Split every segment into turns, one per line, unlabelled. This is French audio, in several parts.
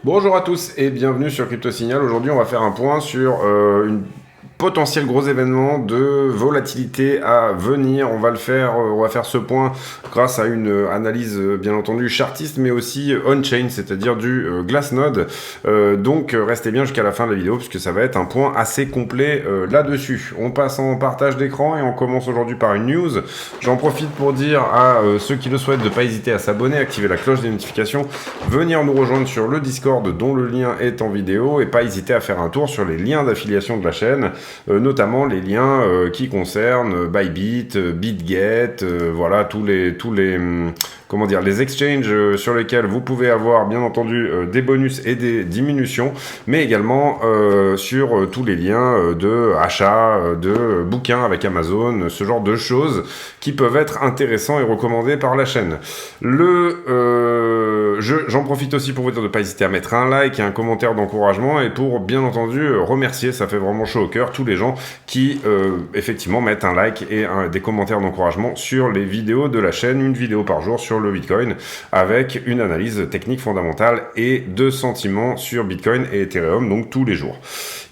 Bonjour à tous et bienvenue sur Crypto Signal. Aujourd'hui, on va faire un point sur une potentiel gros événement de volatilité à venir. On va faire ce point grâce à une analyse bien entendu chartiste mais aussi on-chain, c'est-à-dire du Glassnode. Donc restez bien jusqu'à la fin de la vidéo puisque ça va être un point assez complet là-dessus. On passe en partage d'écran et on commence aujourd'hui par une news. J'en profite pour dire à ceux qui le souhaitent de ne pas hésiter à s'abonner, activer la cloche des notifications, venir nous rejoindre sur le Discord dont le lien est en vidéo et pas hésiter à faire un tour sur les liens d'affiliation de la chaîne. Notamment les liens qui concernent Bybit, BitGet, voilà tous les les exchanges sur lesquels vous pouvez avoir bien entendu des bonus et des diminutions, mais également sur tous les liens de achat, de bouquins avec Amazon, ce genre de choses qui peuvent être intéressants et recommandés par la chaîne. J'en profite aussi pour vous dire de ne pas hésiter à mettre un like et un commentaire d'encouragement et pour bien entendu remercier, ça fait vraiment chaud au cœur, tous les gens qui effectivement mettent un like et des commentaires d'encouragement sur les vidéos de la chaîne, une vidéo par jour sur le Bitcoin avec une analyse technique fondamentale et de sentiments sur Bitcoin et Ethereum, donc tous les jours.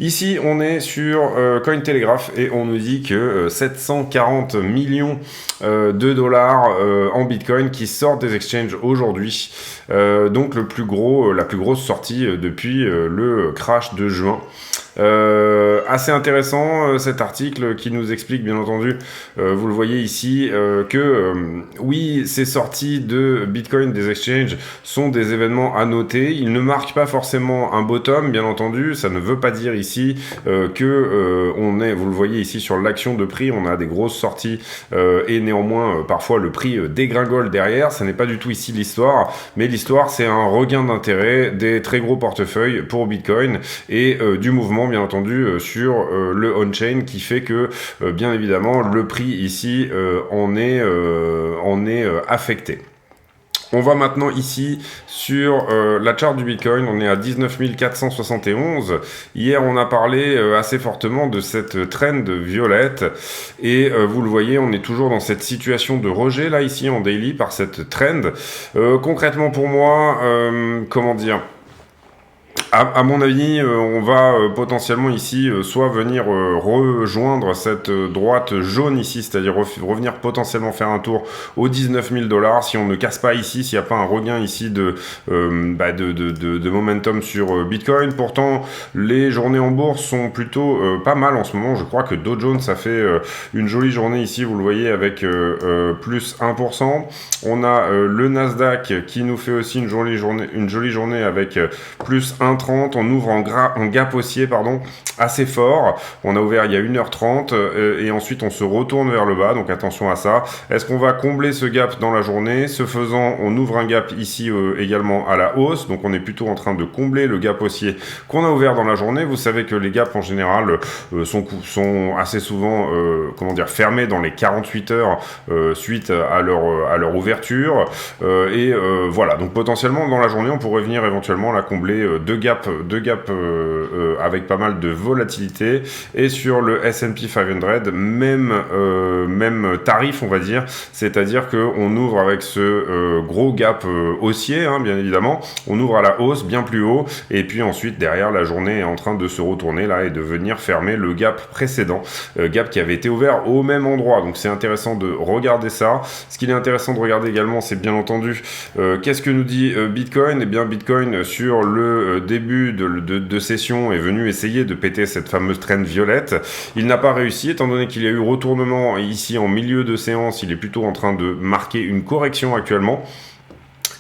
Ici, on est sur Cointelegraph et on nous dit que 740 millions de dollars en Bitcoin qui sortent des exchanges aujourd'hui. Donc la plus grosse sortie depuis le crash de juin. Assez intéressant cet article qui nous explique bien entendu, vous le voyez ici, que oui, ces sorties de Bitcoin des exchanges sont des événements à noter. Ils ne marquent pas forcément un bottom, bien entendu. Ça ne veut pas dire ici que vous le voyez ici sur l'action de prix, on a des grosses sorties et néanmoins parfois le prix dégringole derrière. Ça n'est pas du tout ici l'histoire, mais l'histoire c'est un regain d'intérêt des très gros portefeuilles pour Bitcoin et du mouvement bien entendu sur le on-chain qui fait que bien évidemment le prix ici en est affecté. On va maintenant ici sur la charte du Bitcoin, on est à 19 471. Hier, on a parlé assez fortement de cette trend violette et vous le voyez, on est toujours dans cette situation de rejet là ici en daily par cette trend. Concrètement pour moi, comment dire ? À mon avis, on va potentiellement ici soit venir rejoindre cette droite jaune ici, c'est-à-dire revenir potentiellement faire un tour aux 19 000 $. Si on ne casse pas ici, s'il n'y a pas un regain ici de momentum sur Bitcoin. Pourtant, les journées en bourse sont plutôt pas mal en ce moment. Je crois que Dow Jones a fait une jolie journée ici, vous le voyez, avec plus 1%. On a le Nasdaq qui nous fait aussi une jolie journée avec plus 1,30. On ouvre en gap haussier assez fort. On a ouvert il y a 1h30 et ensuite on se retourne vers le bas, donc attention à ça. Est-ce qu'on va combler ce gap dans la journée? Ce faisant, on ouvre un gap ici également à la hausse, donc on est plutôt en train de combler le gap haussier qu'on a ouvert dans la journée. Vous savez que les gaps en général sont assez souvent fermés dans les 48 heures suite à leur ouverture et voilà, donc potentiellement dans la journée on pourrait venir éventuellement la combler deux gaps avec pas mal de volatilité et sur le S&P 500 même tarif on va dire, c'est-à-dire que on ouvre avec ce gros gap haussier bien évidemment, on ouvre à la hausse bien plus haut et puis ensuite derrière la journée est en train de se retourner là et de venir fermer le gap précédent, gap qui avait été ouvert au même endroit. Donc c'est intéressant de regarder ça. Ce qu'il est intéressant de regarder également, c'est bien entendu qu'est-ce que nous dit Bitcoin. Et bien Bitcoin sur le début de session est venu essayer de péter cette fameuse trend violette. Il n'a pas réussi étant donné qu'il y a eu retournement ici en milieu de séance. Il est plutôt en train de marquer une correction actuellement.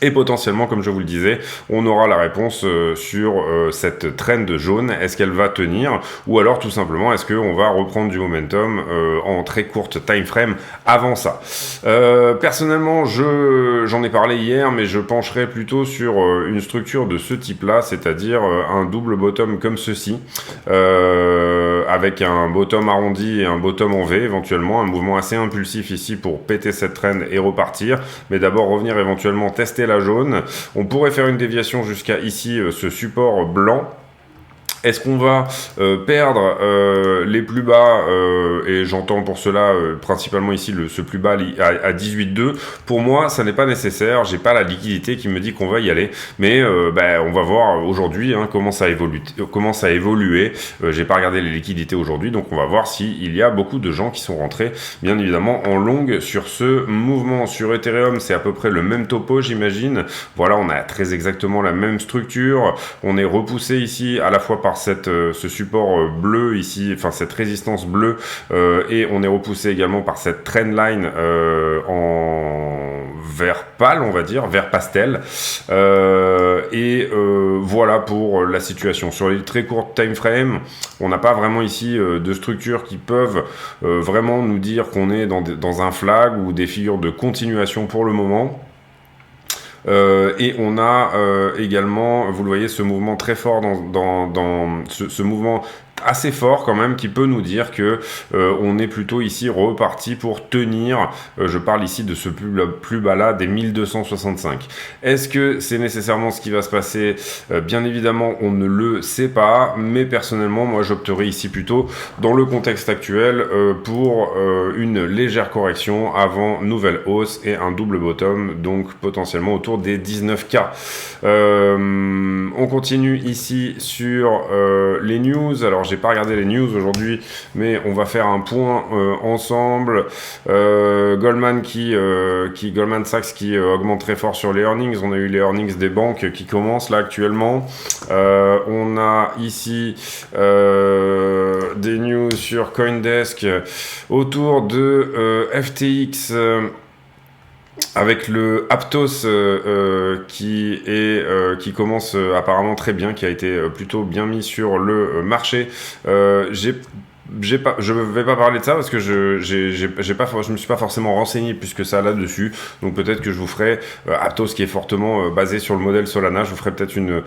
Et potentiellement, comme je vous le disais, on aura la réponse sur cette trend jaune. Est-ce qu'elle va tenir? Ou alors, tout simplement, est-ce qu'on va reprendre du momentum en très courte time frame avant ça? Personnellement, j'en ai parlé hier, mais je pencherai plutôt sur une structure de ce type-là, c'est-à-dire un double bottom comme ceci, avec un bottom arrondi et un bottom en V, éventuellement, un mouvement assez impulsif ici pour péter cette trend et repartir. Mais d'abord, revenir éventuellement tester la jaune. On pourrait faire une déviation jusqu'à ici, ce support blanc. Est-ce qu'on va perdre les plus bas et j'entends pour cela principalement ici ce plus bas à 18,2. Pour moi, ça n'est pas nécessaire. J'ai pas la liquidité qui me dit qu'on va y aller, mais on va voir aujourd'hui comment ça a évolué. J'ai pas regardé les liquidités aujourd'hui, donc on va voir s'il y a beaucoup de gens qui sont rentrés, bien évidemment, en longue sur ce mouvement. Sur Ethereum, c'est à peu près le même topo, j'imagine. Voilà, on a très exactement la même structure. On est repoussé ici à la fois par ce support bleu ici, enfin cette résistance bleue, et on est repoussé également par cette trendline en vert pâle, on va dire, vert pastel. Voilà pour la situation. Sur les très courts time frame, on n'a pas vraiment ici de structures qui peuvent vraiment nous dire qu'on est dans un flag ou des figures de continuation pour le moment. Et on a également, vous le voyez, ce mouvement très fort dans ce mouvement assez fort quand même qui peut nous dire que on est plutôt ici reparti pour tenir, je parle ici de ce plus bas là des 1265. Est-ce que c'est nécessairement ce qui va se passer? Bien évidemment on ne le sait pas, mais personnellement moi j'opterais ici plutôt dans le contexte actuel pour une légère correction avant nouvelle hausse et un double bottom, donc potentiellement autour des 19K. On continue ici sur les news. Alors j'ai pas regardé les news aujourd'hui, mais on va faire un point ensemble. Goldman Sachs qui augmente très fort sur les earnings. On a eu les earnings des banques qui commencent là actuellement. On a ici des news sur CoinDesk autour de FTX. Avec le Aptos qui commence apparemment très bien, qui a été plutôt bien mis sur le marché. Je vais pas parler de ça parce que je me suis pas forcément renseigné plus que ça là-dessus. Donc peut-être que je vous ferai Aptos qui est fortement basé sur le modèle Solana. Je vous ferai peut-être une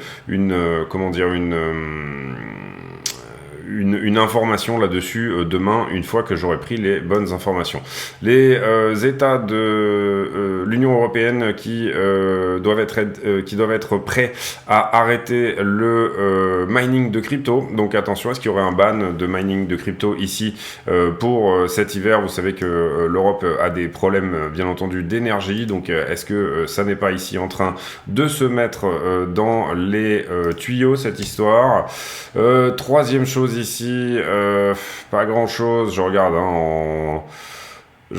information là-dessus demain, une fois que j'aurai pris les bonnes informations. Les États de l'Union européenne qui doivent être prêts à arrêter le mining de crypto. Donc attention, est-ce qu'il y aurait un ban de mining de crypto ici pour cet hiver? Vous savez que l'Europe a des problèmes, bien entendu, d'énergie. Donc est-ce que ça n'est pas ici en train de se mettre dans les tuyaux, cette histoire? Troisième chose ici, pas grand chose. Je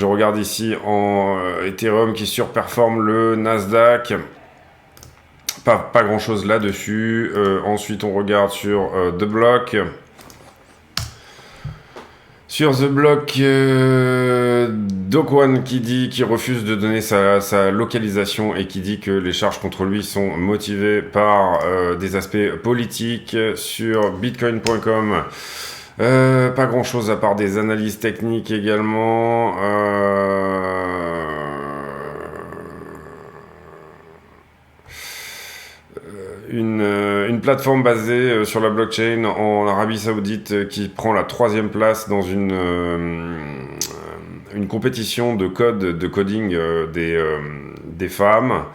regarde ici en Ethereum qui surperforme le Nasdaq. Pas grand chose là-dessus. Ensuite, on regarde sur The Block. Sur The Block, Do-Kwon qui refuse de donner sa localisation et qui dit que les charges contre lui sont motivées par des aspects politiques. Sur Bitcoin.com, pas grand chose à part des analyses techniques également. Une plateforme basée sur la blockchain en Arabie Saoudite qui prend la 3e place dans une compétition de coding des femmes.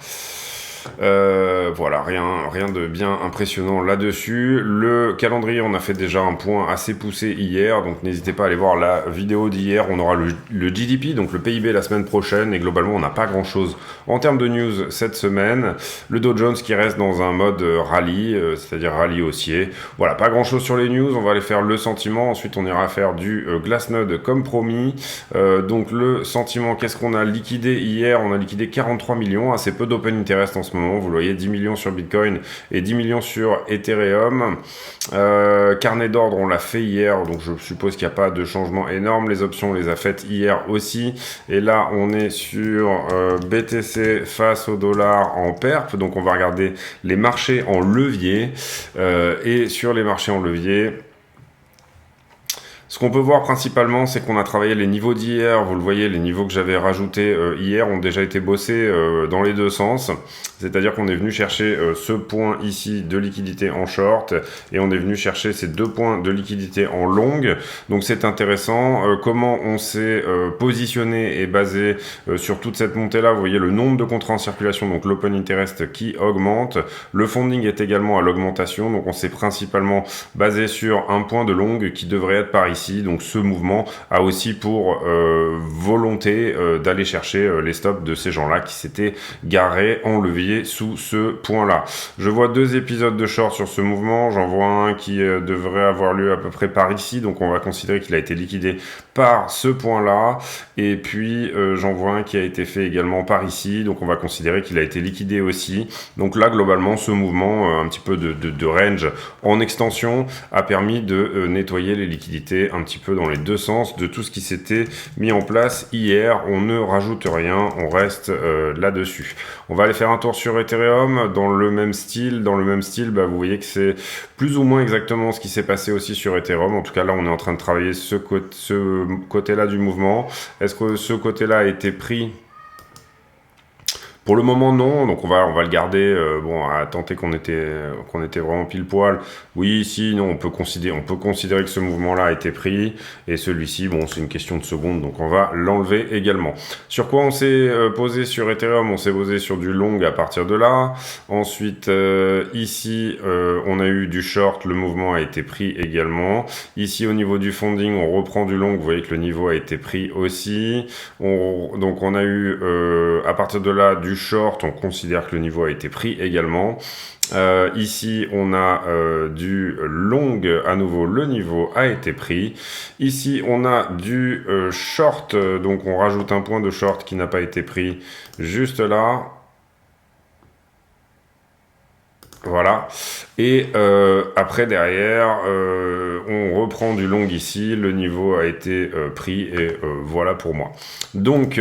Voilà, rien de bien impressionnant là-dessus. Le calendrier, on a fait déjà un point assez poussé hier, donc n'hésitez pas à aller voir la vidéo d'hier. On aura le GDP, donc le PIB la semaine prochaine, et globalement on n'a pas grand-chose en termes de news cette semaine. Le Dow Jones qui reste dans un mode rallye, c'est-à-dire rallye haussier. Voilà, pas grand-chose sur les news. On va aller faire le sentiment, ensuite on ira faire du Glassnode comme promis. Donc le sentiment, qu'est-ce qu'on a liquidé hier? On a liquidé 43 millions, assez peu d'open interest en ce moment. Vous le voyez, 10 millions sur Bitcoin et 10 millions sur Ethereum. Carnet d'ordre, on l'a fait hier, donc je suppose qu'il n'y a pas de changement énorme. Les options, on les a faites hier aussi. Et là, on est sur BTC face au dollar en perp. Donc, on va regarder les marchés en levier. Et sur les marchés en levier, Ce qu'on peut voir principalement, c'est qu'on a travaillé les niveaux d'hier. Vous le voyez, les niveaux que j'avais rajoutés hier ont déjà été bossés dans les deux sens. C'est-à-dire qu'on est venu chercher ce point ici de liquidité en short et on est venu chercher ces deux points de liquidité en longue. Donc c'est intéressant. Comment on s'est positionné et basé sur toute cette montée-là. Vous voyez le nombre de contrats en circulation, donc l'open interest qui augmente. Le funding est également à l'augmentation. Donc on s'est principalement basé sur un point de longue qui devrait être par ici. Donc ce mouvement a aussi pour volonté d'aller chercher les stops de ces gens-là qui s'étaient garés en levier sous ce point-là. Je vois deux épisodes de short sur ce mouvement. J'en vois un qui devrait avoir lieu à peu près par ici. Donc on va considérer qu'il a été liquidé par ce point-là. Et puis j'en vois un qui a été fait également par ici. Donc on va considérer qu'il a été liquidé aussi. Donc là, globalement, ce mouvement, un petit peu de range en extension, a permis de nettoyer les liquidités un petit peu dans les deux sens de tout ce qui s'était mis en place hier. On ne rajoute rien, on reste là-dessus. On va aller faire un tour sur Ethereum dans le même style. Dans le même style, bah, vous voyez que c'est plus ou moins exactement ce qui s'est passé aussi sur Ethereum. En tout cas, là, on est en train de travailler ce côté-là du mouvement. Est-ce que ce côté-là a été pris ? Pour le moment, non. Donc on va le garder. Bon, à tenter qu'on était vraiment pile poil. Oui, si, non, on peut considérer que ce mouvement-là a été pris. Et celui-ci, bon, c'est une question de seconde, donc on va l'enlever également. Sur quoi on s'est posé sur Ethereum? On s'est posé sur du long à partir de là. Ensuite, ici, on a eu du short. Le mouvement a été pris également. Ici, au niveau du funding, on reprend du long. Vous voyez que le niveau a été pris aussi. Donc on a eu, à partir de là, du short, on considère que le niveau a été pris également. Ici, on a du long, à nouveau, le niveau a été pris. Ici, on a du short, donc on rajoute un point de short qui n'a pas été pris juste là. Voilà. Et après, derrière, on reprend du long ici. Le niveau a été pris et voilà pour moi. Donc,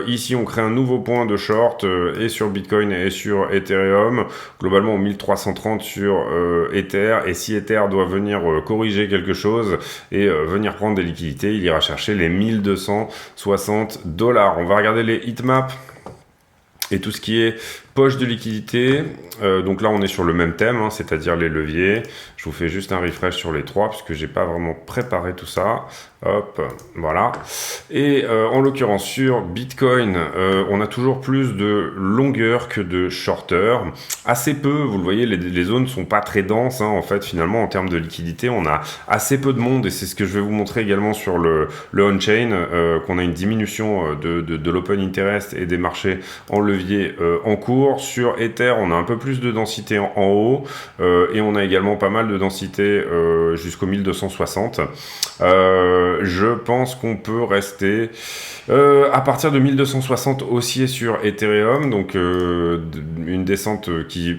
ici, on crée un nouveau point de short et sur Bitcoin et sur Ethereum. Globalement, 1330 sur Ether. Et si Ether doit venir corriger quelque chose et venir prendre des liquidités, il ira chercher les 1260 $. On va regarder les heatmaps et tout ce qui est poche de liquidité. Donc là, on est sur le même thème, hein, c'est-à-dire les leviers. Je vous fais juste un refresh sur les trois, puisque j'ai pas vraiment préparé tout ça. Hop, voilà. Et en l'occurrence, sur Bitcoin, on a toujours plus de longueur que de shorter. Assez peu, vous le voyez, les zones sont pas très denses, hein, en fait, finalement, en termes de liquidité. On a assez peu de monde, et c'est ce que je vais vous montrer également sur le on-chain, qu'on a une diminution de l'open interest et des marchés en levier en cours. Sur Ether, on a un peu plus de densité en haut, et on a également pas mal de densité jusqu'au 1260. Je pense qu'on peut rester à partir de 1260 haussier sur Ethereum, donc une descente qui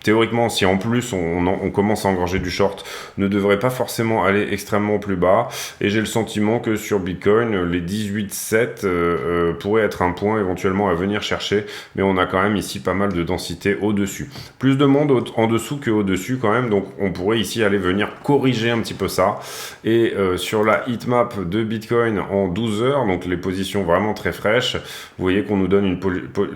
théoriquement, si en plus on commence à engorger du short, ne devrait pas forcément aller extrêmement plus bas. Et j'ai le sentiment que sur Bitcoin, les 18,7 pourraient être un point éventuellement à venir chercher. Mais on a quand même ici pas mal de densité au-dessus. Plus de monde en dessous qu'au-dessus quand même. Donc on pourrait ici aller venir corriger un petit peu ça. Et sur la heatmap de Bitcoin en 12 heures, donc les positions vraiment très fraîches, vous voyez qu'on nous donne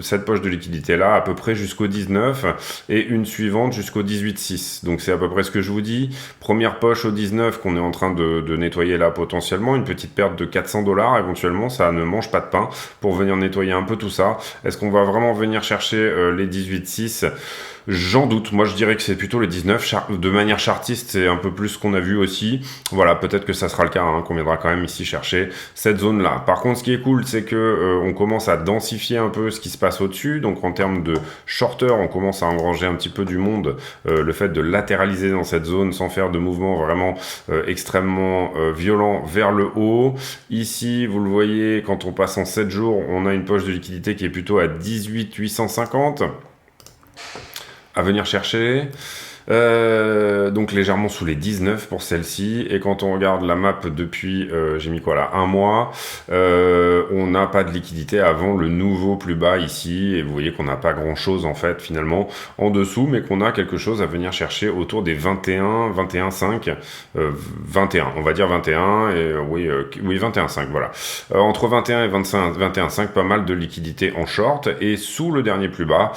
cette poche de liquidité là à peu près jusqu'au 19 et une suivante jusqu'au 18,6. Donc c'est à peu près ce que je vous dis. Première poche au 19 qu'on est en train de nettoyer là potentiellement. Une petite perte de 400 $ éventuellement. Ça ne mange pas de pain pour venir nettoyer un peu tout ça. Est-ce qu'on va vraiment venir chercher les 18,6 ? J'en doute. Moi, je dirais que c'est plutôt les 19. De manière chartiste, c'est un peu plus ce qu'on a vu aussi. Voilà, peut-être que ça sera le cas, hein, qu'on viendra quand même ici chercher cette zone-là. Par contre, ce qui est cool, c'est que on commence à densifier un peu ce qui se passe au-dessus. Donc, en termes de shorter, on commence à engranger un petit peu du monde. Le fait de latéraliser dans cette zone sans faire de mouvement vraiment extrêmement violent vers le haut. Ici, vous le voyez, quand on passe en 7 jours, on a une poche de liquidité qui est plutôt à 18 850. À venir chercher. Donc légèrement sous les 19 pour celle-ci. Et quand on regarde la map depuis, j'ai mis quoi là, un mois, on n'a pas de liquidité avant le nouveau plus bas ici. Et vous voyez qu'on n'a pas grand-chose en fait finalement en dessous, mais qu'on a quelque chose à venir chercher autour des 21, 21,5, 21, on va dire 21, et oui, 21,5, voilà. Entre 21 et 25, 21,5, pas mal de liquidité en short, et sous le dernier plus bas,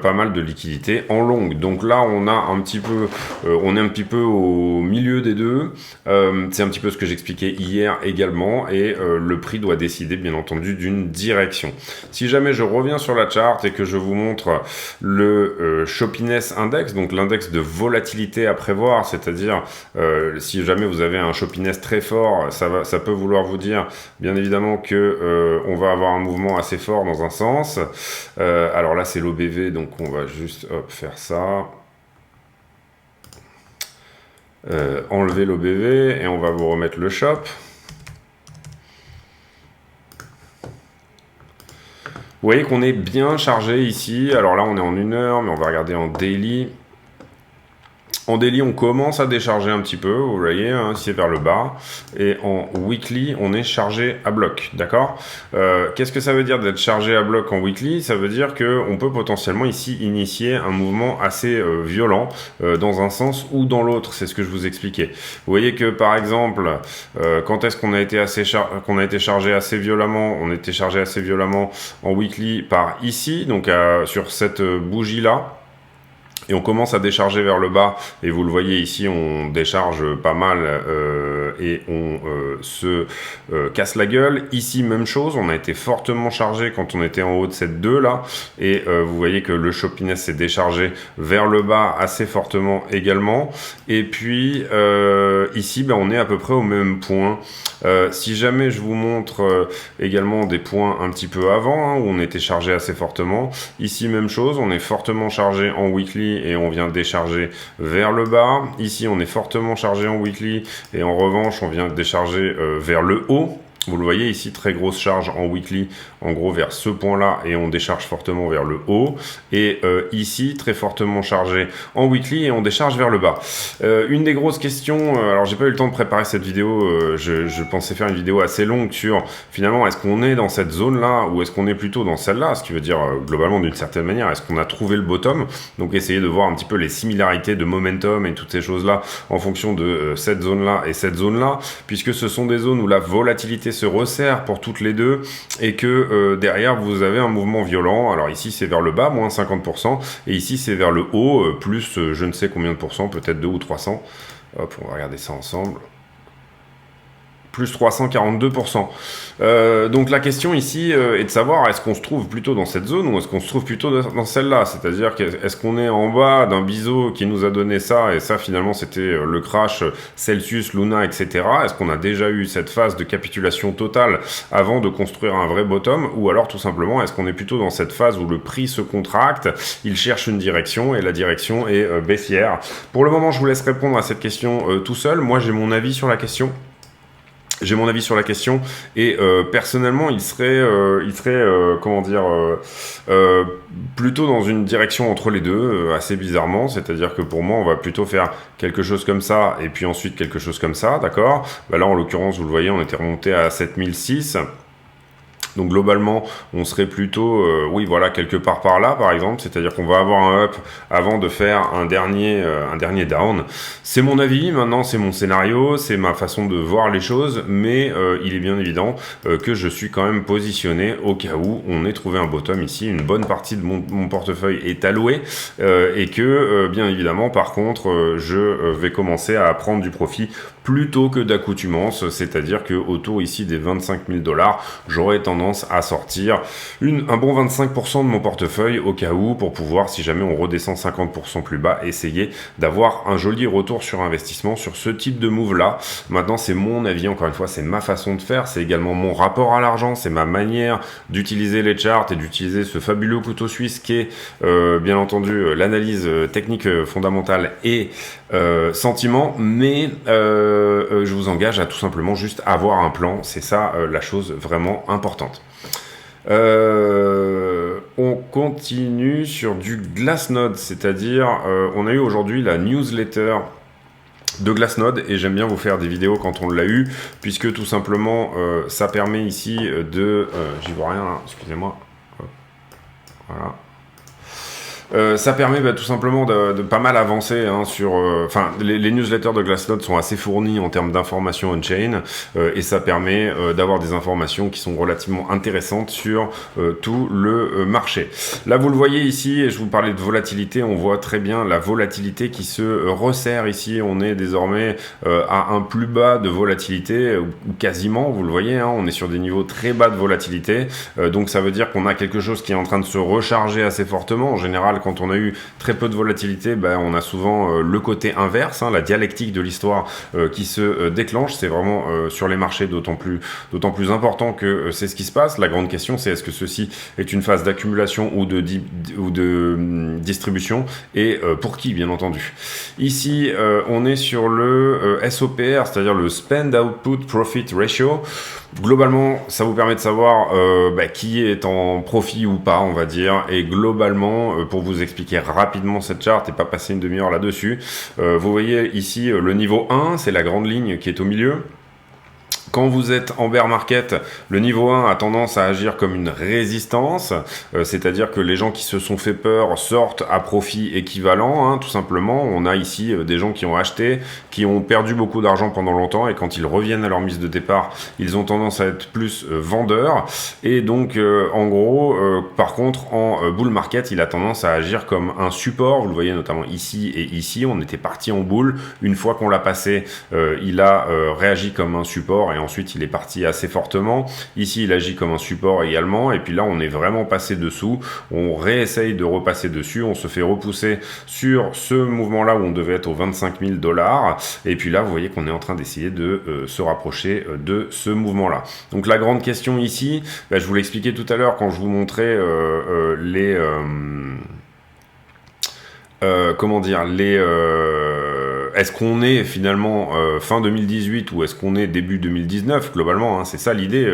pas mal de liquidité en longue. Donc là, on a un petit peu, on est un petit peu au milieu des deux. C'est un petit peu ce que j'expliquais hier également, et le prix doit décider, bien entendu, d'une direction. Si jamais je reviens sur la chart et que je vous montre le Shoppiness Index, donc l'index de volatilité à prévoir, c'est-à-dire si jamais vous avez un Shoppiness très fort, ça peut vouloir vous dire, bien évidemment, que on va avoir un mouvement assez fort dans un sens. Alors là, c'est l'OBV, donc on va juste faire ça. Enlever l'OBV et on va vous remettre le shop. Vous voyez qu'on est bien chargé ici. Alors là, on est en 1 heure, mais on va regarder en daily. En daily, on commence à décharger un petit peu, vous voyez, hein, c'est vers le bas. Et en weekly, on est chargé à bloc, d'accord. Qu'est-ce que ça veut dire d'être chargé à bloc en weekly? Ça veut dire qu'on peut potentiellement ici initier un mouvement assez violent dans un sens ou dans l'autre, c'est ce que je vous expliquais. Vous voyez que par exemple, quand est-ce qu'on a été chargé assez violemment? On était chargé assez violemment en weekly par ici, donc sur cette bougie-là. Et on commence à décharger vers le bas, et vous le voyez ici, on décharge pas mal et on se casse la gueule. Ici, même chose, on a été fortement chargé quand on était en haut de cette 2 là, et vous voyez que le Shoppiness s'est déchargé vers le bas assez fortement également. Et puis ici, on est à peu près au même point. Si jamais je vous montre également des points un petit peu avant, hein, où on était chargé assez fortement, ici même chose, on est fortement chargé en weekly et on vient décharger vers le bas. Ici, on est fortement chargé en weekly et en revanche, on vient décharger vers le haut. Vous le voyez ici, très grosse charge en weekly, en gros vers ce point-là, et on décharge fortement vers le haut. Et ici, très fortement chargé en weekly, et on décharge vers le bas. Une des grosses questions, alors j'ai pas eu le temps de préparer cette vidéo, je pensais faire une vidéo assez longue sur, finalement, est-ce qu'on est dans cette zone-là, ou est-ce qu'on est plutôt dans celle-là, ce qui veut dire, globalement, d'une certaine manière, est-ce qu'on a trouvé le bottom? Donc essayer de voir un petit peu les similarités de momentum et toutes ces choses-là, en fonction de cette zone-là et cette zone-là, puisque ce sont des zones où la volatilité se resserre pour toutes les deux, et que derrière vous avez un mouvement violent. Alors ici c'est vers le bas, moins 50%, et ici c'est vers le haut, plus je ne sais combien de pourcents, peut-être 200 ou 300. Hop, on va regarder ça ensemble. Plus 342%. Donc la question ici est de savoir, est-ce qu'on se trouve plutôt dans cette zone ou est-ce qu'on se trouve plutôt dans celle-là? C'est-à-dire, est-ce qu'on est en bas d'un biseau qui nous a donné ça, et ça finalement c'était le crash Celsius, Luna, etc. Est-ce qu'on a déjà eu cette phase de capitulation totale avant de construire un vrai bottom? Ou alors tout simplement, est-ce qu'on est plutôt dans cette phase où le prix se contracte, il cherche une direction et la direction est baissière? Pour le moment, je vous laisse répondre à cette question tout seul. Moi j'ai mon avis sur la question. J'ai mon avis sur la question, et personnellement, il serait comment dire, plutôt dans une direction entre les deux, assez bizarrement. C'est-à-dire que pour moi, on va plutôt faire quelque chose comme ça, et puis ensuite quelque chose comme ça, d'accord? Là, en l'occurrence, vous le voyez, on était remonté à 7006. Donc globalement, on serait plutôt, oui, voilà, quelque part par là, par exemple. C'est-à-dire qu'on va avoir un up avant de faire un dernier down. C'est mon avis, maintenant, c'est mon scénario, c'est ma façon de voir les choses, mais il est bien évident que je suis quand même positionné au cas où on ait trouvé un bottom ici. Une bonne partie de mon portefeuille est allouée, et que, bien évidemment, par contre, je vais commencer à prendre du profit plutôt que d'accoutumance, c'est-à-dire que autour ici des 25 000 $, j'aurais tendance à sortir un bon 25% de mon portefeuille au cas où, pour pouvoir, si jamais on redescend 50% plus bas, essayer d'avoir un joli retour sur investissement sur ce type de move là. Maintenant, c'est mon avis, encore une fois, c'est ma façon de faire, c'est également mon rapport à l'argent, c'est ma manière d'utiliser les charts et d'utiliser ce fabuleux couteau suisse qui est bien entendu l'analyse technique fondamentale et sentiment, mais je vous engage à tout simplement juste avoir un plan, c'est ça la chose vraiment importante. On continue sur du Glassnode, c'est-à-dire on a eu aujourd'hui la newsletter de Glassnode et j'aime bien vous faire des vidéos quand on l'a eu puisque tout simplement ça permet ici de... j'y vois rien, hein, excusez-moi. Voilà. Ça permet tout simplement de pas mal avancer hein, sur... Enfin, les newsletters de Glassnode sont assez fournis en termes d'informations on-chain et ça permet d'avoir des informations qui sont relativement intéressantes sur tout le marché. Là, vous le voyez ici, et je vous parlais de volatilité, on voit très bien la volatilité qui se resserre ici. On est désormais à un plus bas de volatilité, ou quasiment, vous le voyez, hein, on est sur des niveaux très bas de volatilité. Donc ça veut dire qu'on a quelque chose qui est en train de se recharger assez fortement. En général, quand on a eu très peu de volatilité, on a souvent le côté inverse, hein, la dialectique de l'histoire qui se déclenche. C'est vraiment sur les marchés d'autant plus important que c'est ce qui se passe. La grande question, c'est est-ce que ceci est une phase d'accumulation ou de distribution et pour qui, bien entendu. Ici, on est sur le SOPR, c'est-à-dire le Spend Output Profit Ratio. Globalement, ça vous permet de savoir qui est en profit ou pas, on va dire. Et globalement, pour vous expliquer rapidement cette charte et pas passer une demi-heure là-dessus, vous voyez ici le niveau 1, c'est la grande ligne qui est au milieu. Quand vous êtes en bear market, le niveau 1 a tendance à agir comme une résistance, c'est-à-dire que les gens qui se sont fait peur sortent à profit équivalent, hein, tout simplement. On a ici des gens qui ont acheté, qui ont perdu beaucoup d'argent pendant longtemps, et quand ils reviennent à leur mise de départ, ils ont tendance à être plus vendeurs. Et donc, en gros, par contre, en bull market, il a tendance à agir comme un support. Vous le voyez notamment ici et ici. On était parti en bull. Une fois qu'on l'a passé, il a réagi comme un support, et ensuite il est parti assez fortement. Ici il agit comme un support également, et puis là on est vraiment passé dessous, on réessaye de repasser dessus, on se fait repousser sur ce mouvement là où on devait être aux 25 000 $, et puis là vous voyez qu'on est en train d'essayer de se rapprocher de ce mouvement là. Donc la grande question ici, je vous l'expliquais tout à l'heure quand je vous montrais est-ce qu'on est finalement fin 2018 ou est-ce qu'on est début 2019 globalement, hein, c'est ça l'idée.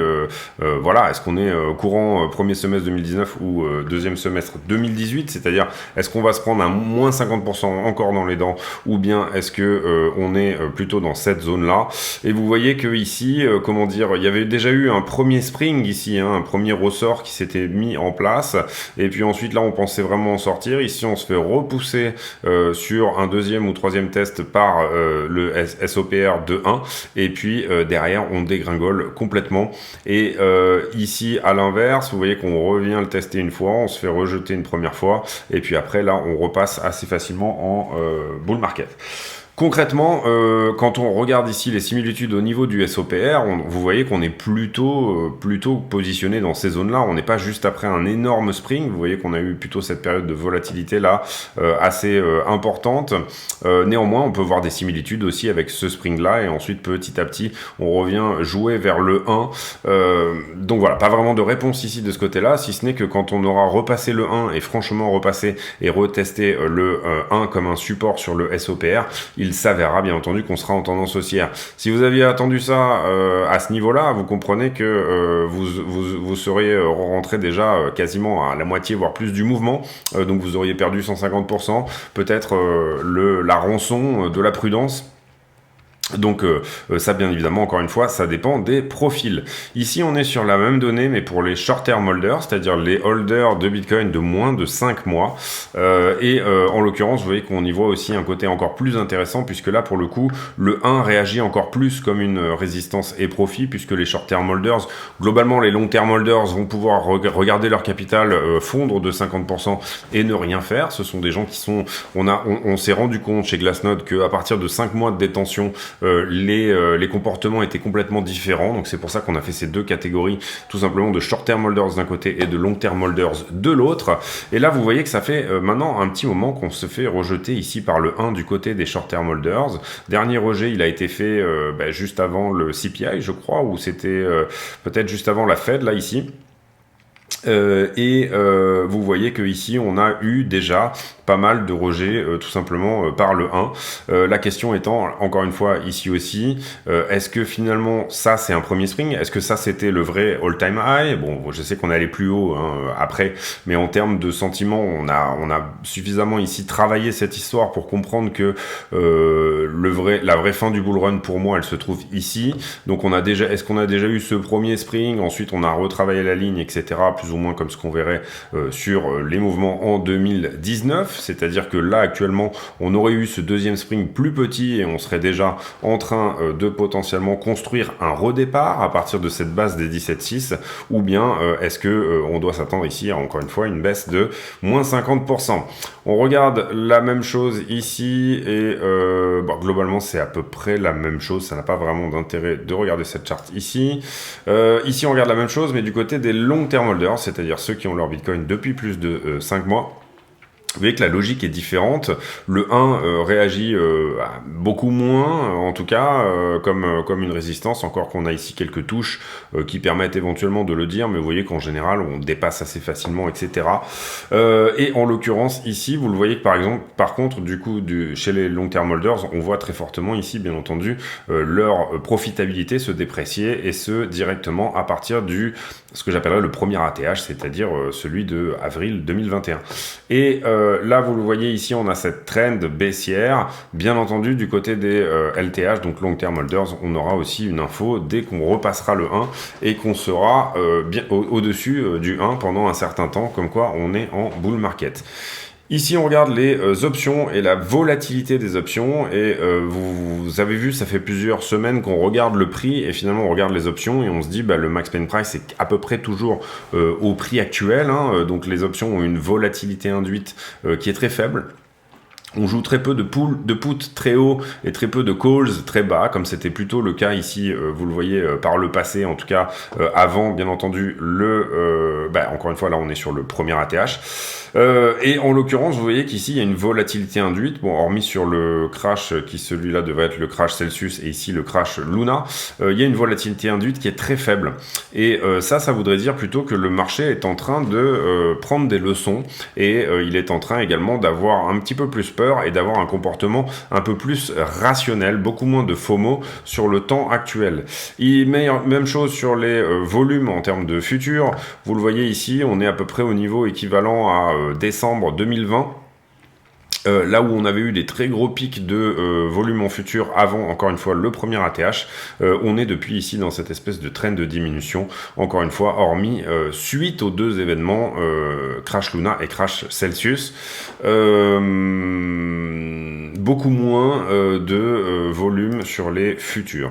Voilà, est-ce qu'on est courant premier semestre 2019 ou deuxième semestre 2018, c'est-à-dire est-ce qu'on va se prendre un moins 50% encore dans les dents, ou bien est-ce que on est plutôt dans cette zone-là. Et vous voyez que ici, il y avait déjà eu un premier spring ici, hein, un premier ressort qui s'était mis en place, et puis ensuite là on pensait vraiment en sortir. Ici on se fait repousser sur un deuxième ou troisième test par le SOPR de 1, et puis derrière on dégringole complètement. Et ici à l'inverse, vous voyez qu'on revient le tester une fois, on se fait rejeter une première fois, et puis après là on repasse assez facilement en bull market. Concrètement, quand on regarde ici les similitudes au niveau du SOPR, vous voyez qu'on est plutôt positionné dans ces zones-là. On n'est pas juste après un énorme spring. Vous voyez qu'on a eu plutôt cette période de volatilité là assez importante. Néanmoins, on peut voir des similitudes aussi avec ce spring-là, et ensuite petit à petit, on revient jouer vers le 1. Donc voilà, pas vraiment de réponse ici de ce côté-là, si ce n'est que quand on aura repassé le 1 et franchement repassé et retesté le 1 comme un support sur le SOPR, il s'avérera bien entendu qu'on sera en tendance haussière. Si vous aviez attendu ça à ce niveau-là, vous comprenez que vous seriez rentré déjà quasiment à la moitié, voire plus du mouvement. Donc vous auriez perdu 150%, peut-être la rançon de la prudence. Donc ça, bien évidemment, encore une fois, ça dépend des profils. Ici on est sur la même donnée mais pour les short term holders, c'est-à-dire les holders de Bitcoin de moins de 5 mois, et en l'occurrence vous voyez qu'on y voit aussi un côté encore plus intéressant, puisque là pour le coup le 1 réagit encore plus comme une résistance et profit, puisque les short term holders, globalement les long term holders vont pouvoir regarder leur capital fondre de 50% et ne rien faire. Ce sont des gens qui sont, on s'est rendu compte chez Glassnode qu'à partir de 5 mois de détention, les comportements étaient complètement différents. Donc c'est pour ça qu'on a fait ces deux catégories, tout simplement, de short term holders d'un côté et de long term holders de l'autre. Et là vous voyez que ça fait maintenant un petit moment qu'on se fait rejeter ici par le 1 du côté des short term holders. Dernier rejet, il a été fait juste avant le CPI, je crois, ou c'était peut-être juste avant la Fed là ici. Vous voyez que ici on a eu déjà pas mal de rejets tout simplement par le 1. La question étant, encore une fois ici aussi, est-ce que finalement ça c'est un premier spring? Est-ce que ça c'était le vrai all-time high? Bon, je sais qu'on est allé plus haut après, mais en termes de sentiments, on a suffisamment ici travaillé cette histoire pour comprendre que la vraie fin du bull run pour moi elle se trouve ici. Donc est-ce qu'on a déjà eu ce premier spring? Ensuite on a retravaillé la ligne, etc. Plus ou moins comme ce qu'on verrait sur les mouvements en 2019. C'est-à-dire que là, actuellement, on aurait eu ce deuxième spring plus petit et on serait déjà en train de potentiellement construire un redépart à partir de cette base des 17,6, ou bien est-ce que on doit s'attendre ici à, encore une fois, une baisse de moins 50%. On regarde la même chose ici et globalement, c'est à peu près la même chose. Ça n'a pas vraiment d'intérêt de regarder cette charte ici. Ici, on regarde la même chose, mais du côté des long-term holders, c'est-à-dire ceux qui ont leur Bitcoin depuis plus de 5 mois. Vous voyez que la logique est différente. Le 1 réagit beaucoup moins, en tout cas, comme une résistance, encore qu'on a ici quelques touches qui permettent éventuellement de le dire, mais vous voyez qu'en général, on dépasse assez facilement, etc. Et en l'occurrence, ici, vous le voyez que par contre, du coup, chez les long-term holders, on voit très fortement ici, bien entendu, leur profitabilité se déprécier, et ce, directement à partir ce que j'appellerais le premier ATH, c'est-à-dire celui de avril 2021. Et là, vous le voyez ici, on a cette trend baissière. Bien entendu, du côté des LTH, donc Long Term Holders, on aura aussi une info dès qu'on repassera le 1 et qu'on sera bien au-dessus du 1 pendant un certain temps, comme quoi on est en bull market. Ici, on regarde les options et la volatilité des options, et vous avez vu, ça fait plusieurs semaines qu'on regarde le prix et finalement on regarde les options et on se dit le max pain price est à peu près toujours au prix actuel, donc les options ont une volatilité induite qui est très faible. On joue très peu de put très haut et très peu de calls très bas, comme c'était plutôt le cas ici, vous le voyez par le passé, en tout cas avant bien entendu encore une fois là on est sur le premier ATH. Et en l'occurrence, vous voyez qu'ici, il y a une volatilité induite. Bon, hormis sur le crash, qui celui-là devrait être le crash Celsius, et ici le crash Luna, il y a une volatilité induite qui est très faible. Et ça voudrait dire plutôt que le marché est en train de prendre des leçons, et il est en train également d'avoir un petit peu plus peur et d'avoir un comportement un peu plus rationnel, beaucoup moins de FOMO sur le temps actuel. Même chose sur les volumes en termes de futurs. Vous le voyez ici, on est à peu près au niveau équivalent à décembre 2020. Là où on avait eu des très gros pics de volume en futur avant, encore une fois, le premier ATH, on est depuis ici dans cette espèce de trend de diminution, encore une fois, hormis suite aux deux événements, Crash Luna et Crash Celsius. Beaucoup moins de volume sur les futurs.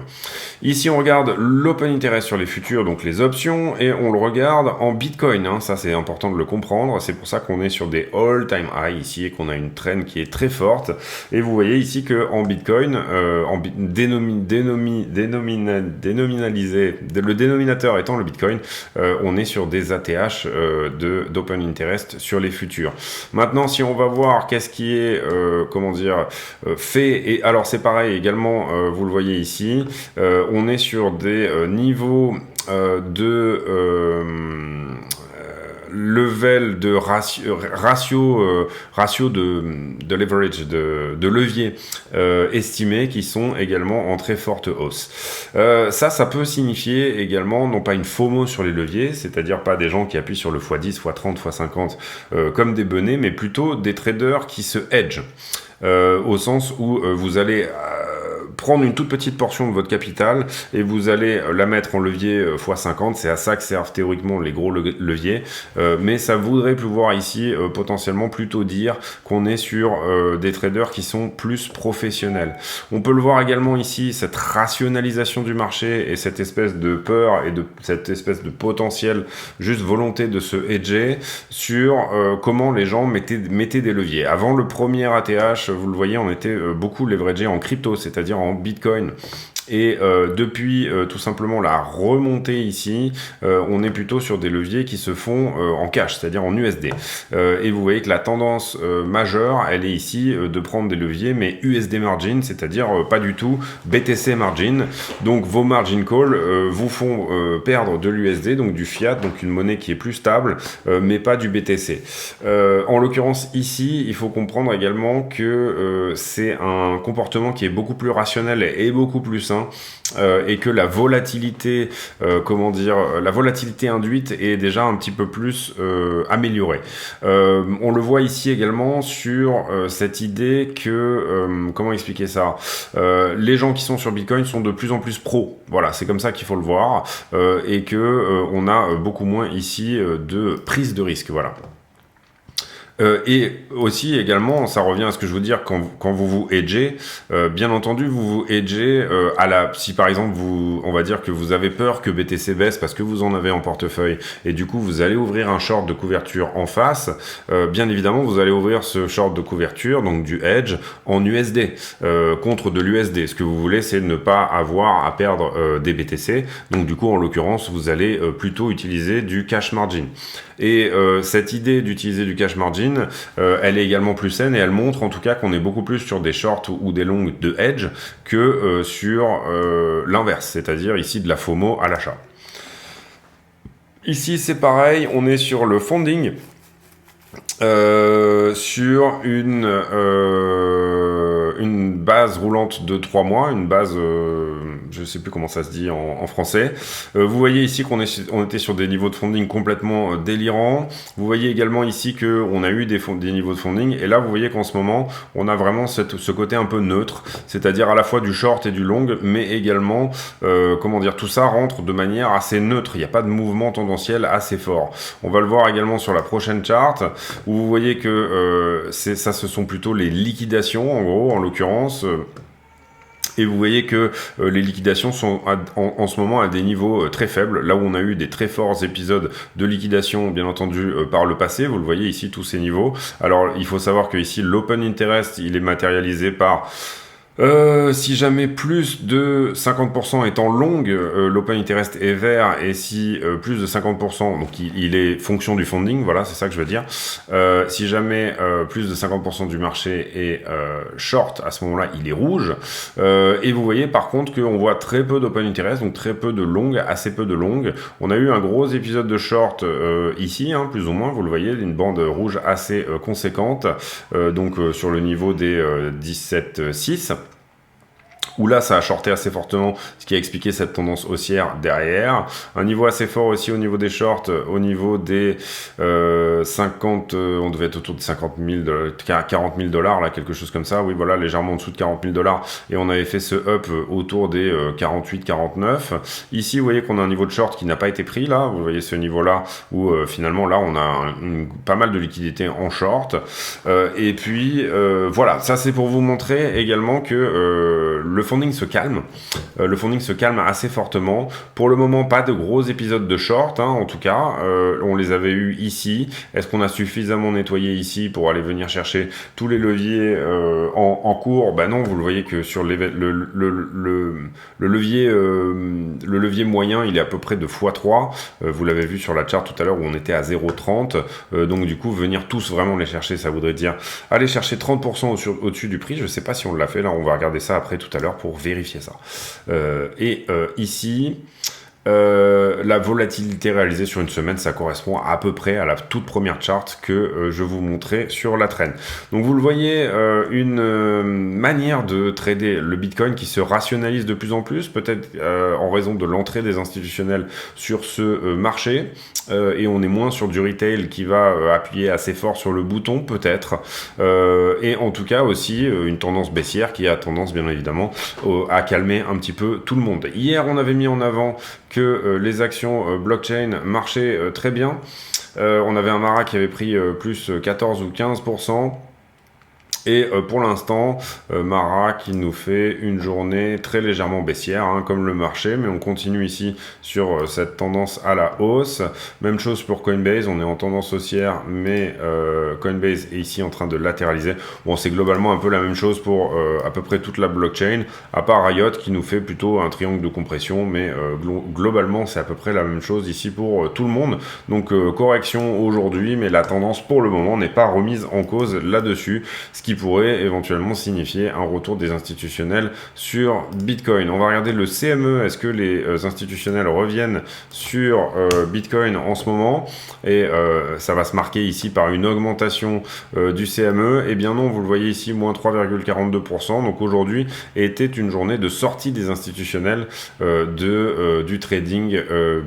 Ici, on regarde l'open interest sur les futurs, donc les options, et on le regarde en Bitcoin. Ça, c'est important de le comprendre. C'est pour ça qu'on est sur des all-time high ici et qu'on a une trend qui est très forte. Et vous voyez ici que en Bitcoin, dénominalisé, le dénominateur étant le Bitcoin, on est sur des ATH d'open interest sur les futurs. Maintenant, si on va voir qu'est-ce qui est, fait, et alors c'est pareil également, vous le voyez ici, on est sur des niveaux level de ratio de leverage, de levier estimé, qui sont également en très forte hausse. Ça peut signifier également non pas une FOMO sur les leviers, c'est-à-dire pas des gens qui appuient sur le x10, x30, x50 comme des benets, mais plutôt des traders qui se hedge. Au sens où vous allez prendre une toute petite portion de votre capital et vous allez la mettre en levier x50, c'est à ça que servent théoriquement les gros leviers, mais ça voudrait pouvoir ici potentiellement plutôt dire qu'on est sur des traders qui sont plus professionnels. On peut le voir également ici, cette rationalisation du marché et cette espèce de peur et de cette espèce de potentiel juste volonté de se hedger sur comment les gens mettaient des leviers. Avant le premier ATH, vous le voyez, on était beaucoup leveragé en crypto, c'est-à-dire en Bitcoin. Et depuis tout simplement la remontée ici, on est plutôt sur des leviers qui se font en cash, c'est-à-dire en USD. Et vous voyez que la tendance majeure, elle est ici de prendre des leviers, mais USD margin, c'est-à-dire pas du tout BTC margin. Donc vos margin calls vous font perdre de l'USD, donc du fiat, donc une monnaie qui est plus stable, mais pas du BTC. En l'occurrence ici, il faut comprendre également que c'est un comportement qui est beaucoup plus rationnel et beaucoup plus sain. Et que la volatilité, la volatilité induite est déjà un petit peu plus améliorée. On le voit ici également sur cette idée que, comment expliquer ça, les gens qui sont sur Bitcoin sont de plus en plus pros. Voilà, c'est comme ça qu'il faut le voir, et que on a beaucoup moins ici de prise de risque. Voilà. Et aussi également, ça revient à ce que je veux dire quand vous vous hedgez, bien entendu vous vous hedgez si par exemple on va dire que vous avez peur que BTC baisse parce que vous en avez en portefeuille et du coup vous allez ouvrir un short de couverture en face, bien évidemment vous allez ouvrir ce short de couverture, donc du hedge en USD contre de l'USD. Ce que vous voulez, c'est ne pas avoir à perdre des BTC, donc du coup en l'occurrence vous allez plutôt utiliser du cash margin. Et cette idée d'utiliser du cash margin, elle est également plus saine et elle montre en tout cas qu'on est beaucoup plus sur des shorts ou des longs de hedge que sur l'inverse, c'est-à-dire ici de la FOMO à l'achat. Ici c'est pareil, on est sur le funding, sur une base roulante de 3 mois, une base, je sais plus comment ça se dit en français. Vous voyez ici qu'on était sur des niveaux de funding complètement délirants. Vous voyez également ici qu'on a eu des niveaux de funding. Et là, vous voyez qu'en ce moment, on a vraiment ce côté un peu neutre, c'est-à-dire à la fois du short et du long, mais également, tout ça rentre de manière assez neutre. Il n'y a pas de mouvement tendanciel assez fort. On va le voir également sur la prochaine charte, où vous voyez que ce sont plutôt les liquidations, en gros, en l'occurrence. Et vous voyez que les liquidations sont en ce moment à des niveaux très faibles, là où on a eu des très forts épisodes de liquidation, bien entendu, par le passé. Vous le voyez ici, tous ces niveaux. Alors, il faut savoir que ici, l'open interest, il est matérialisé par... si jamais plus de 50% est en longue, l'open interest est vert, et si plus de 50%, donc il est fonction du funding, voilà, c'est ça que je veux dire. Si jamais plus de 50% du marché est short, à ce moment-là, il est rouge. Et vous voyez par contre qu'on voit très peu d'open interest, donc très peu de long, assez peu de long. On a eu un gros épisode de short ici, hein, plus ou moins, vous le voyez, une bande rouge assez conséquente, donc sur le niveau des 17,6. Où là ça a shorté assez fortement, ce qui a expliqué cette tendance haussière derrière. Un niveau assez fort aussi au niveau des shorts, au niveau des 50, on devait être autour de 40 000 dollars, là, quelque chose comme ça. Oui, voilà, légèrement en dessous de 40 000 dollars. Et on avait fait ce up autour des 48, 49. Ici, vous voyez qu'on a un niveau de short qui n'a pas été pris, là. Vous voyez ce niveau-là, où finalement, là, on a pas mal de liquidités en short. Et puis, voilà, ça c'est pour vous montrer également que le funding se calme. Le funding se calme assez fortement. Pour le moment, pas de gros épisodes de short, hein, en tout cas. On les avait eu ici. Est-ce qu'on a suffisamment nettoyé ici pour aller venir chercher tous les leviers en cours? Ben non, vous le voyez que sur le levier moyen, il est à peu près de x3. Vous l'avez vu sur la charte tout à l'heure où on était à 0,30. Donc du coup, venir tous vraiment les chercher, ça voudrait dire aller chercher 30% au-dessus du prix. Je sais pas si on l'a fait, là on va regarder ça après tout à l'heure pour vérifier ça. Ici, la volatilité réalisée sur une semaine, ça correspond à peu près à la toute première charte que je vous montrais sur la traîne. Donc vous le voyez, une manière de trader le Bitcoin qui se rationalise de plus en plus, peut-être en raison de l'entrée des institutionnels sur ce marché, et on est moins sur du retail qui va appuyer assez fort sur le bouton peut-être, et en tout cas aussi une tendance baissière qui a tendance bien évidemment à calmer un petit peu tout le monde. Hier on avait mis en avant que les actions blockchain marchaient très bien. On avait un Mara qui avait pris plus 14 ou 15%. Et pour l'instant, Mara qui nous fait une journée très légèrement baissière, hein, comme le marché, mais on continue ici sur cette tendance à la hausse. Même chose pour Coinbase, on est en tendance haussière, mais Coinbase est ici en train de latéraliser. Bon, c'est globalement un peu la même chose pour à peu près toute la blockchain, à part Riot qui nous fait plutôt un triangle de compression, mais globalement c'est à peu près la même chose ici pour tout le monde. Donc correction aujourd'hui, mais la tendance pour le moment n'est pas remise en cause là-dessus, ce qui pourrait éventuellement signifier un retour des institutionnels sur Bitcoin. On va regarder le CME, est-ce que les institutionnels reviennent sur Bitcoin en ce moment, et ça va se marquer ici par une augmentation du CME. Eh bien non, vous le voyez ici, moins 3,42%, donc aujourd'hui était une journée de sortie des institutionnels du trading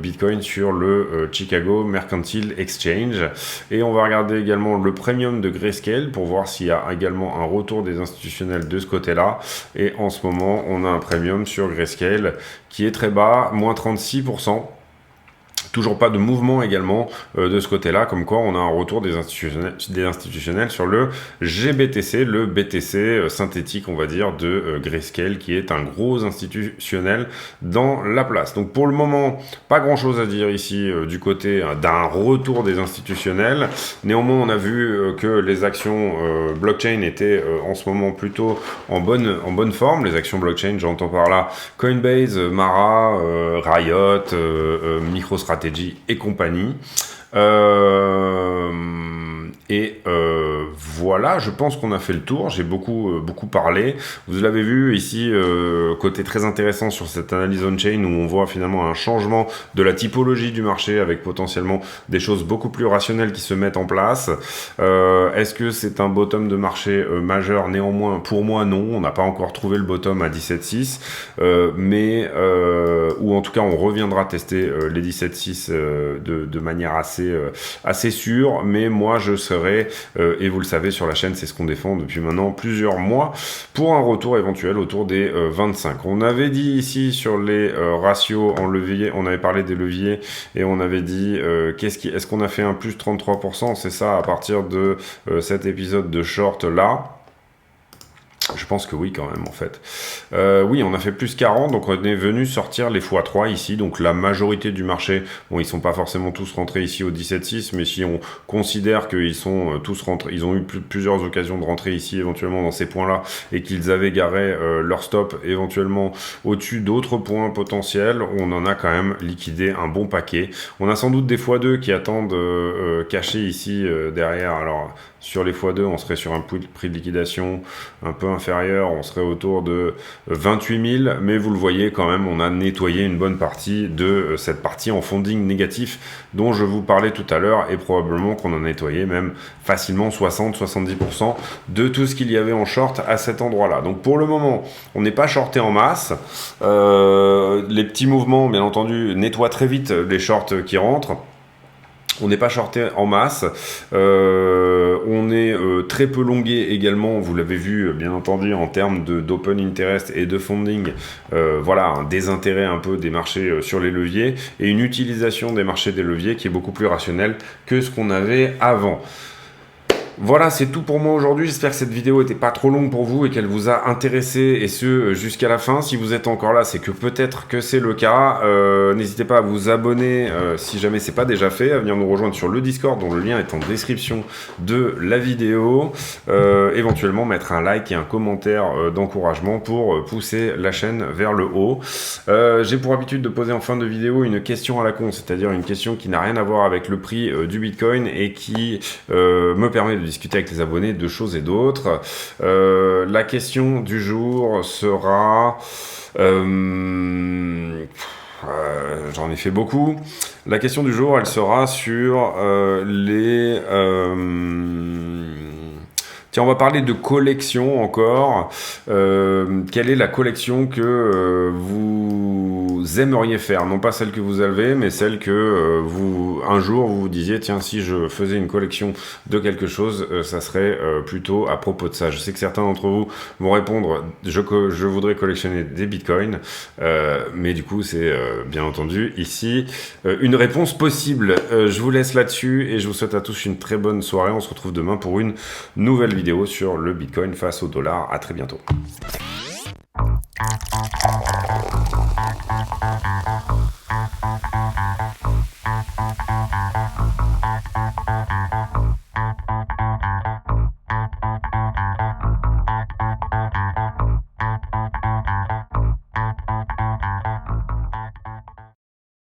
Bitcoin sur le Chicago Mercantile Exchange. Et on va regarder également le premium de Grayscale pour voir s'il y a également un retour des institutionnels de ce côté-là. Et en ce moment, on a un premium sur Grayscale qui est très bas, moins 36%. Toujours pas de mouvement également de ce côté-là, comme quoi on a un retour des institutionnels sur le GBTC, le BTC synthétique, on va dire, de Grayscale, qui est un gros institutionnel dans la place. Donc pour le moment, pas grand-chose à dire ici du côté d'un retour des institutionnels. Néanmoins, on a vu que les actions blockchain étaient en ce moment plutôt en bonne forme. Les actions blockchain, j'entends par là Coinbase, Mara, Riot, MicroStrategy et compagnie. Voilà, je pense qu'on a fait le tour. J'ai beaucoup parlé. Vous l'avez vu ici, côté très intéressant sur cette analyse on-chain où on voit finalement un changement de la typologie du marché avec potentiellement des choses beaucoup plus rationnelles qui se mettent en place. Est-ce que c'est un bottom de marché majeur? Néanmoins, pour moi, non. On n'a pas encore trouvé le bottom à 17,6, ou en tout cas, on reviendra tester les 17,6 de manière assez sûre. Mais moi, je serai, et vous le savez sur la chaîne, c'est ce qu'on défend depuis maintenant plusieurs mois, pour un retour éventuel autour des 25. On avait dit ici sur les ratios en levier, on avait parlé des leviers et on avait dit est-ce qu'on a fait un plus 33%? C'est ça à partir de cet épisode de short là. Je pense que oui, quand même, en fait. Oui, on a fait plus 40, donc on est venu sortir les x3 ici. Donc la majorité du marché, bon, ils sont pas forcément tous rentrés ici au 17,6, mais si on considère qu'ils sont tous rentrés, ils ont eu plusieurs occasions de rentrer ici, éventuellement dans ces points-là, et qu'ils avaient garé leur stop éventuellement au-dessus d'autres points potentiels, on en a quand même liquidé un bon paquet. On a sans doute des x2 qui attendent cachés ici derrière. Alors, sur les x2, on serait sur un prix de liquidation un peu inférieur, on serait autour de 28 000, mais vous le voyez quand même, on a nettoyé une bonne partie de cette partie en funding négatif dont je vous parlais tout à l'heure, et probablement qu'on en a nettoyé même facilement 60-70% de tout ce qu'il y avait en short à cet endroit-là. Donc pour le moment, on n'est pas shorté en masse. Les petits mouvements, bien entendu, nettoient très vite les shorts qui rentrent. On n'est pas shorté en masse, on est très peu longué également, vous l'avez vu bien entendu en termes d'open interest et de funding, voilà, un désintérêt un peu des marchés sur les leviers et une utilisation des marchés des leviers qui est beaucoup plus rationnelle que ce qu'on avait avant. Voilà, c'est tout pour moi aujourd'hui. J'espère que cette vidéo n'était pas trop longue pour vous et qu'elle vous a intéressé, et ce jusqu'à la fin. Si vous êtes encore là, c'est que peut-être que c'est le cas. N'hésitez pas à vous abonner si jamais c'est pas déjà fait, à venir nous rejoindre sur le Discord dont le lien est en description de la vidéo. Éventuellement mettre un like et un commentaire d'encouragement pour pousser la chaîne vers le haut. J'ai pour habitude de poser en fin de vidéo une question à la con, c'est-à-dire une question qui n'a rien à voir avec le prix du Bitcoin et qui me permet de discuter avec les abonnés de choses et d'autres. La question du jour sera... j'en ai fait beaucoup. La question du jour, elle sera sur les... Tiens, on va parler de collection encore. Quelle est la collection que vous vous aimeriez faire, non pas celle que vous avez, mais celle que un jour vous vous disiez, tiens, si je faisais une collection de quelque chose, ça serait plutôt à propos de ça. Je sais que certains d'entre vous vont répondre, je voudrais collectionner des bitcoins, mais du coup c'est bien entendu ici une réponse possible. Je vous laisse là-dessus et je vous souhaite à tous une très bonne soirée. On se retrouve demain pour une nouvelle vidéo sur le bitcoin face au dollar. À très bientôt.